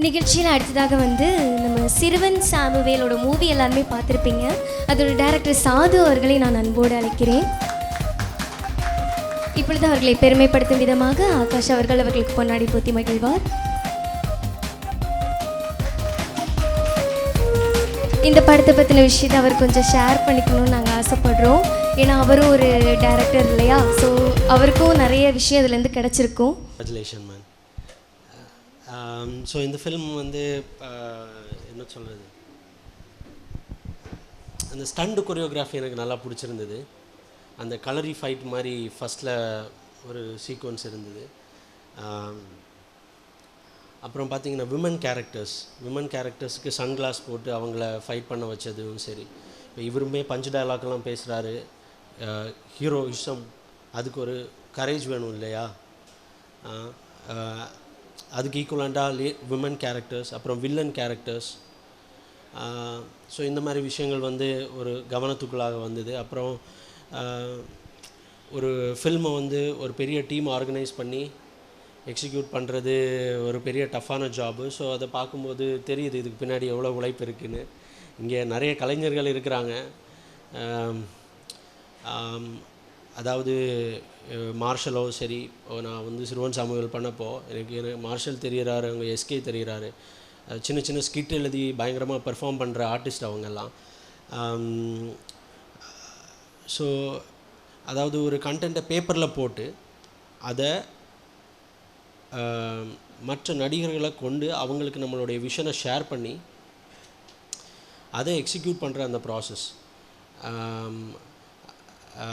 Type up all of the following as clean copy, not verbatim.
நிகழ்ச்சியில் அடுத்ததாக வந்து நம்ம சிறுவன் சாமுவேலோட மூவி எல்லாருமே பார்த்துருப்பீங்க. அதோட டைரக்டர் சாது அவர்களை நான் அன்போடு அழைக்கிறேன். இப்பொழுது அவர்களை பெருமைப்படுத்தும் விதமாக ஆகாஷ் அவர்கள் அவர்களுக்கு பொன்னாடி போத்தி மகிழ்வார். இந்த படத்தை பற்றின விஷயத்தை அவர் கொஞ்சம் ஷேர் பண்ணிக்கணும்னு நாங்கள் ஆசைப்படுறோம். ஏன்னா அவரும் ஒரு டைரக்டர் இல்லையா, ஸோ அவருக்கும் நிறைய விஷயம் இதுலேருந்து கிடச்சிருக்கும். Congratulation man. ஸோ இந்த ஃபிலிம் வந்து என்ன சொல்கிறது, அந்த ஸ்டண்ட் கொரியோகிராஃபி எனக்கு நல்லா பிடிச்சிருந்தது. அந்த கலரி ஃபைட் மாதிரி ஃபஸ்ட்டில் ஒரு சீக்வன்ஸ் இருந்தது. அப்புறம் பார்த்திங்கன்னா விமன் கேரக்டர்ஸுக்கு சன்கிளாஸ் போட்டு அவங்கள ஃபைட் பண்ண வச்சதும் சரி. இப்போ இவருமே பஞ்சு டயலாக்லாம் பேசுகிறாரு. ஹீரோயிசம், அதுக்கு ஒரு கரேஜ் வேணும் இல்லையா, அதுக்கு ஈக்குவலண்ட்டாக விமன் கேரக்டர்ஸ், அப்புறம் வில்லன் கேரக்டர்ஸ். ஸோ இந்த மாதிரி விஷயங்கள் வந்து ஒரு கவனத்துக்குள்ளாக வந்தது. அப்புறம் ஒரு ஃபில்மை வந்து ஒரு பெரிய டீம் ஆர்கனைஸ் பண்ணி எக்ஸிக்யூட் பண்ணுறது ஒரு பெரிய டஃப்பான ஜாபு. ஸோ அதை பார்க்கும்போது தெரியுது இதுக்கு பின்னாடி எவ்வளோ உழைப்பு இருக்குதுன்னு. இங்கே நிறைய கலைஞர்கள் இருக்கிறாங்க. அதாவது மார்ஷலோ சரி, நான் வந்து சிறுவன் சாமுவேல் பண்ணப்போ எனக்கு மார்ஷல் தெரிகிறாரு, அவங்க எஸ்கே தெரிகிறாரு. சின்ன சின்ன ஸ்கிட் எழுதி பயங்கரமாக பெர்ஃபார்ம் பண்ணுற ஆர்டிஸ்ட் அவங்கெல்லாம். ஸோ அதாவது ஒரு கண்டென்ட்டை பேப்பரில் போட்டு அதை மற்ற நடிகர்களை கொண்டு அவங்களுக்கு நம்மளுடைய விஷனை ஷேர் பண்ணி அதை எக்ஸிக்யூட் பண்ணுற அந்த ப்ராசஸ்,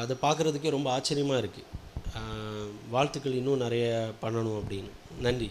அதை பார்க்குறதுக்கே ரொம்ப ஆச்சரியமாக இருக்குது. வாழ்த்துக்கள், இன்னும் நிறைய பண்ணணும் அப்படின்னு. நன்றி.